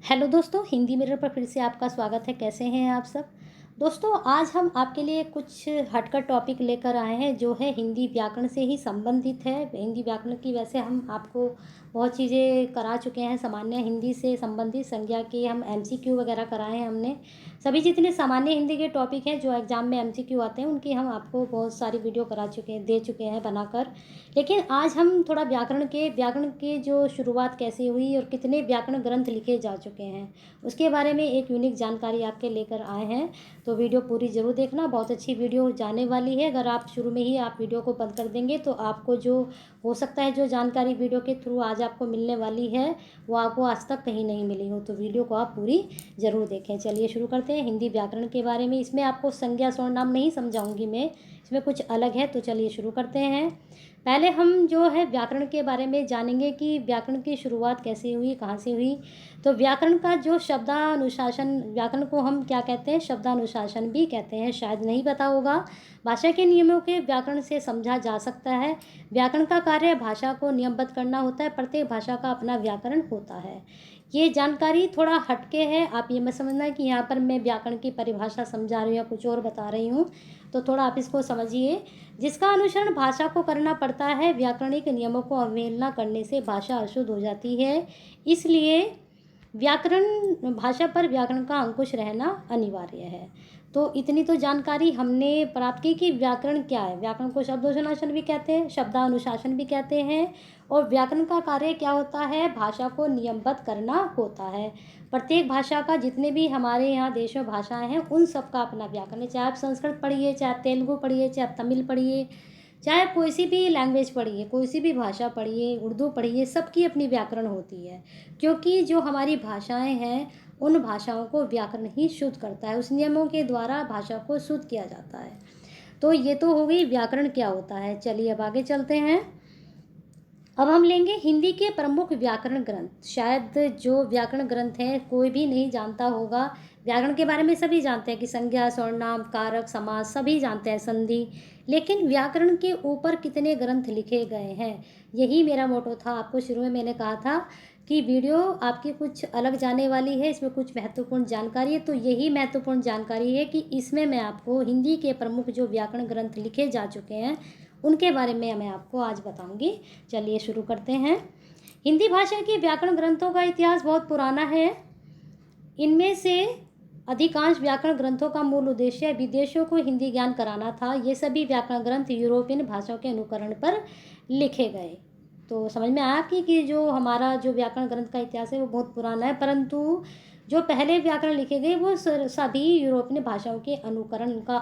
Hello दोस्तों, Hindi mirror पर फिर से आपका स्वागत है। कैसे हैं आप सब दोस्तों? आज हम आपके लिए कुछ हटकर टॉपिक लेकर आए हैं जो है हिंदी व्याकरण से ही संबंधित है। हिंदी व्याकरण की वैसे हम आपको बहुत चीज़ें करा चुके हैं। सामान्य हिंदी से संबंधित संज्ञा के हम एमसीक्यू वगैरह कराए हैं हमने। सभी जितने सामान्य हिंदी के टॉपिक हैं जो एग्ज़ाम में एमसीक्यू आते हैं उनकी हम आपको बहुत सारी वीडियो करा चुके हैं, दे चुके हैं बनाकर। लेकिन आज हम थोड़ा व्याकरण के जो शुरुआत कैसे हुई और कितने व्याकरण ग्रंथ लिखे जा चुके हैं उसके बारे में एक यूनिक जानकारी आपके लेकर आए हैं। तो वीडियो पूरी ज़रूर देखना, बहुत अच्छी वीडियो जाने वाली है। अगर आप शुरू में ही आप वीडियो को बंद कर देंगे तो आपको जो हो सकता है जो जानकारी वीडियो के थ्रू आज आपको मिलने वाली है वो आपको आज तक कहीं नहीं मिली हो। तो वीडियो को आप पूरी ज़रूर देखें। चलिए शुरू करते हैं हिंदी व्याकरण के बारे में। इसमें आपको संज्ञा सर्वनाम नहीं समझाऊंगी मैं, इसमें कुछ अलग है। तो चलिए शुरू करते हैं। पहले हम जो है व्याकरण के बारे में जानेंगे कि व्याकरण की शुरुआत कैसे हुई, कहाँ से हुई। तो व्याकरण का जो शब्दानुशासन, व्याकरण को हम क्या कहते हैं, शब्दानुशासन भी कहते हैं, शायद नहीं पता होगा। भाषा के नियमों के व्याकरण से समझा जा सकता है। व्याकरण का कार्य भाषा को नियमबद्ध करना होता है। प्रत्येक भाषा का अपना व्याकरण होता है। ये जानकारी थोड़ा हटके है, आप ये मत समझना कि यहाँ पर मैं व्याकरण की परिभाषा समझा रही हूँ या कुछ और बता रही हूँ। तो थोड़ा आप इसको समझिए। जिसका अनुसरण भाषा को करना पड़ता है। व्याकरणिक नियमों को अवहेलना करने से भाषा अशुद्ध हो जाती है। इसलिए व्याकरण भाषा पर व्याकरण का अंकुश रहना अनिवार्य है। तो इतनी तो जानकारी हमने प्राप्त की कि व्याकरण क्या है। व्याकरण को शब्दानुशासन भी कहते हैं, शब्दानुशासन भी कहते हैं। और व्याकरण का कार्य क्या होता है, भाषा को नियमबद्ध करना होता है। प्रत्येक भाषा का, जितने भी हमारे यहाँ देश में भाषाएं हैं उन सब का अपना व्याकरण है। चाहे आप संस्कृत पढ़िए, चाहे आप तेलुगु पढ़िए, चाहे आप तमिल पढ़िए, चाहे कोई सी भी लैंग्वेज पढ़िए, कोई सी भी भाषा पढ़िए, उर्दू पढ़िए, सबकी अपनी व्याकरण होती है। क्योंकि जो हमारी भाषाएं हैं उन भाषाओं को व्याकरण ही शुद्ध करता है। उस नियमों के द्वारा भाषा को शुद्ध किया जाता है। तो ये तो हो गई व्याकरण क्या होता है। चलिए अब आगे चलते हैं। अब हम लेंगे हिंदी के प्रमुख व्याकरण ग्रंथ। शायद जो व्याकरण ग्रंथ हैं कोई भी नहीं जानता होगा। व्याकरण के बारे में सभी जानते हैं कि संज्ञा, सर्वनाम, कारक, समास सभी जानते हैं, संधि। लेकिन व्याकरण के ऊपर कितने ग्रंथ लिखे गए हैं, यही मेरा मोटो था। आपको शुरू में मैंने कहा था कि वीडियो आपकी कुछ अलग जाने वाली है, इसमें कुछ महत्वपूर्ण जानकारी है। तो यही महत्वपूर्ण जानकारी है कि इसमें मैं आपको हिंदी के प्रमुख जो व्याकरण ग्रंथ लिखे जा चुके हैं उनके बारे में मैं आपको आज बताऊंगी। चलिए शुरू करते हैं। हिंदी भाषा के व्याकरण ग्रंथों का इतिहास बहुत पुराना है। इनमें से अधिकांश व्याकरण ग्रंथों का मूल उद्देश्य विदेशियों को हिंदी ज्ञान कराना था। ये सभी व्याकरण ग्रंथ यूरोपियन भाषाओं के अनुकरण पर लिखे गए। तो समझ में आया कि जो हमारा जो व्याकरण ग्रंथ का इतिहास है वो बहुत पुराना है, परंतु जो पहले व्याकरण लिखे गए वो सभी यूरोपियन भाषाओं के अनुकरण का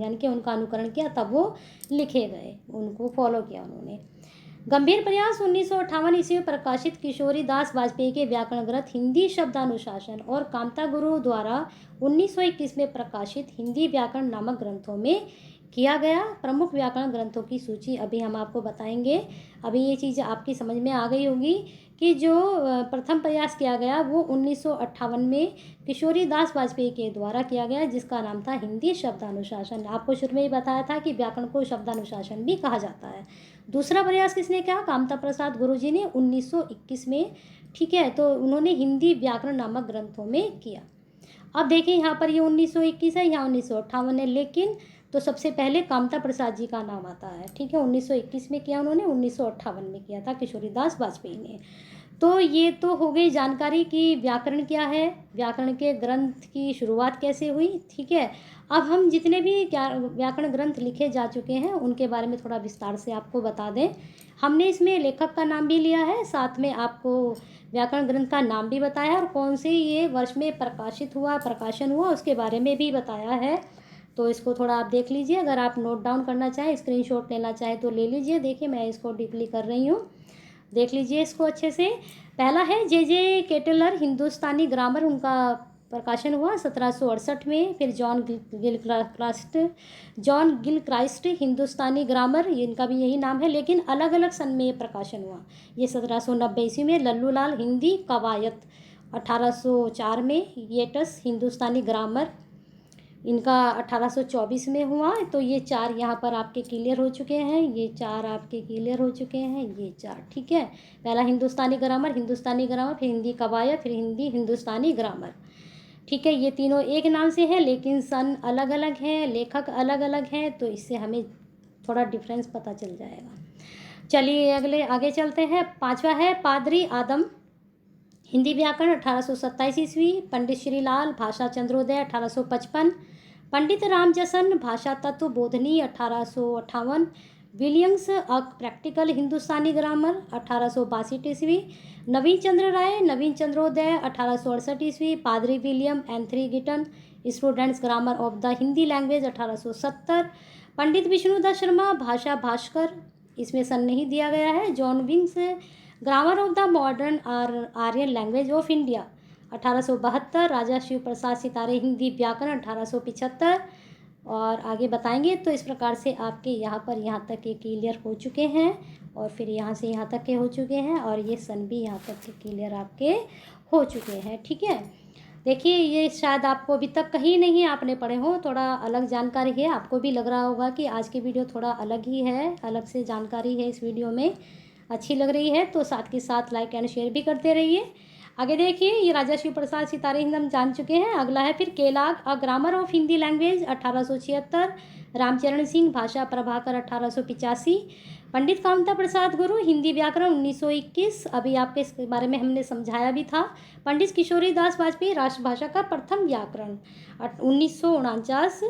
यानी कि उनका अनुकरण किया, तब वो लिखे गए, उनको फॉलो किया उन्होंने। गंभीर प्रयास 1958 ईस्वी में प्रकाशित किशोरी दास वाजपेयी के व्याकरण ग्रंथ हिंदी शब्दानुशासन और कांता गुरु द्वारा 1921 में प्रकाशित हिंदी व्याकरण नामक ग्रंथों में किया गया। प्रमुख व्याकरण ग्रंथों की सूची अभी हम आपको बताएंगे। अभी ये चीज़ आपकी समझ में आ गई होगी कि जो प्रथम प्रयास किया गया वो 1958 में किशोरी दास वाजपेयी के द्वारा किया गया, जिसका नाम था हिंदी शब्दानुशासन। आपको शुरू में ही बताया था कि व्याकरण को शब्दानुशासन भी कहा जाता है। दूसरा प्रयास किसने किया, कामता प्रसाद गुरुजी ने 1921 में। ठीक है, तो उन्होंने हिंदी व्याकरण नामक ग्रंथों में किया। अब देखिए यहाँ पर ये 1921 है, यहाँ 1958 है, लेकिन तो सबसे पहले कामता प्रसाद जी का नाम आता है। ठीक है, 1921 में किया उन्होंने, 1958 में किया था किशोरीदास वाजपेयी ने। तो ये तो हो गई जानकारी कि व्याकरण क्या है, व्याकरण के ग्रंथ की शुरुआत कैसे हुई। ठीक है, अब हम जितने भी व्याकरण ग्रंथ लिखे जा चुके हैं उनके बारे में थोड़ा विस्तार से आपको बता दें। हमने इसमें लेखक का नाम भी लिया है, साथ में आपको व्याकरण ग्रंथ का नाम भी बताया और कौन से ये वर्ष में प्रकाशित हुआ, प्रकाशन हुआ, उसके बारे में भी बताया है। तो इसको थोड़ा आप देख लीजिए। अगर आप नोट डाउन करना चाहें, स्क्रीनशॉट लेना चाहें तो ले लीजिए। देखिए मैं इसको डीपली कर रही हूँ, देख लीजिए इसको अच्छे से। पहला है जे केटलर, हिंदुस्तानी ग्रामर, उनका प्रकाशन हुआ 1768 में। फिर जॉन गिलक्राइस्ट, हिंदुस्तानी ग्रामर, इनका भी यही नाम है, लेकिन अलग अलग सन में प्रकाशन हुआ। ये 1790 ईस्वी में। लल्लू लाल, हिंदी कवायत, 1804 में। येटस, हिंदुस्तानी ग्रामर, इनका 1824 में हुआ। तो ये 4 यहाँ पर आपके क्लियर हो चुके हैं, ये 4 आपके क्लियर हो चुके हैं, ये 4, ठीक है। पहला हिंदुस्तानी ग्रामर, फिर हिंदी कवायद, फिर हिंदी हिंदुस्तानी ग्रामर, ठीक है। ये तीनों एक नाम से हैं लेकिन सन अलग अलग हैं, लेखक अलग अलग हैं, तो इससे हमें थोड़ा डिफरेंस पता चल जाएगा। चलिए आगे चलते हैं। 5वां है पादरी आदम, हिंदी व्याकरण 1827 ईस्वी। पंडित श्रीलाल, भाषा चंद्रोदय 1855। पंडित रामजसन, भाषा तत्व Bodhani 1858। Williams, a practical Hindustani grammar 1862 ईस्वी। नवीन चंद्र राय, नवीन चंद्रोदय 1868 ईस्वी। पादरी William Etherington, students grammar of the Hindi language 1870। Pandit Vishnudas Sharma, Bhasha Bhaskar, इसमें सन नहीं दिया गया है। जॉन विंग्स, grammar of the modern Aryan language of India 1872। Raja Shiv Prasad Sitare, Hindi व्याकरण 1875। और आगे बताएंगे। तो इस प्रकार से आपके यहाँ तक के क्लियर हो चुके हैं, और फिर यहाँ से यहाँ तक के हो चुके हैं, और ये सन भी यहाँ तक के क्लियर आपके हो चुके हैं, ठीक है। देखिए, ये शायद आपको अभी तक कहीं नहीं आपने पढ़े हो, थोड़ा अलग जानकारी है। आपको भी लग रहा होगा कि आज की वीडियो थोड़ा अलग ही है, अलग से जानकारी है इस वीडियो में, अच्छी लग रही है तो साथ के साथ लाइक एंड शेयर भी करते रहिए। आगे देखिए, ये राजा शिव प्रसाद सितारे हिंद हम जान चुके हैं। अगला है फिर Kellogg, a grammar of Hindi language 1876। Ramcharan Singh, Bhasha Prabhakar 1885। पंडित कामता प्रसाद गुरु, हिंदी व्याकरण 1921। अभी आपके इसके बारे में हमने समझाया भी था। पंडित किशोरी दास वाजपेयी, राष्ट्रभाषा का प्रथम व्याकरण 1949।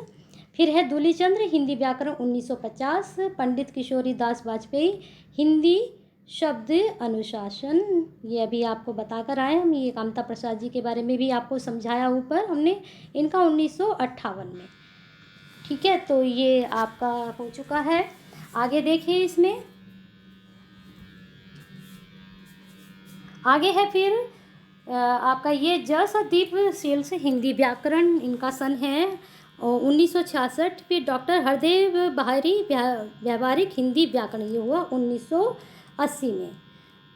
फिर है दूलीचंद्र, हिंदी व्याकरण 1950। पंडित किशोरी दास वाजपेयी, हिंदी शब्द अनुशासन, ये अभी आपको बताकर आए हम। ये कामता प्रसाद जी के बारे में भी आपको समझाया ऊपर हमने, इनका 1958 में, ठीक है। तो ये आपका हो चुका है। आगे देखिए, इसमें आगे है फिर आपका ये जसदीप सेल्स, हिंदी व्याकरण, इनका सन है 1966। फिर डॉक्टर हरदेव बहारी, व्यावहारिक हिंदी व्याकरण, ये हुआ 1980 में।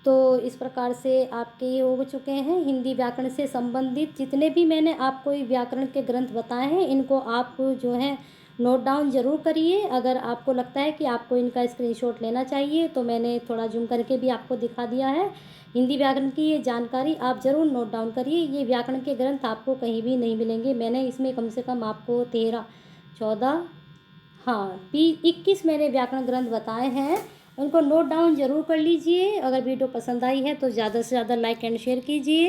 तो इस प्रकार से आपके ये हो चुके हैं हिंदी व्याकरण से संबंधित जितने भी मैंने आपको ये व्याकरण के ग्रंथ बताए हैं, इनको आप जो है नोट डाउन ज़रूर करिए। अगर आपको लगता है कि आपको इनका स्क्रीनशॉट लेना चाहिए तो मैंने थोड़ा जूम करके भी आपको दिखा दिया है। हिंदी व्याकरण की ये जानकारी आप ज़रूर नोट डाउन करिए। ये व्याकरण के ग्रंथ आपको कहीं भी नहीं मिलेंगे। मैंने इसमें कम से कम आपको 13, 14, हाँ 21 मैंने व्याकरण ग्रंथ बताए हैं। उनको नोट डाउन ज़रूर कर लीजिए। अगर वीडियो पसंद आई है तो ज़्यादा से ज़्यादा लाइक एंड शेयर कीजिए।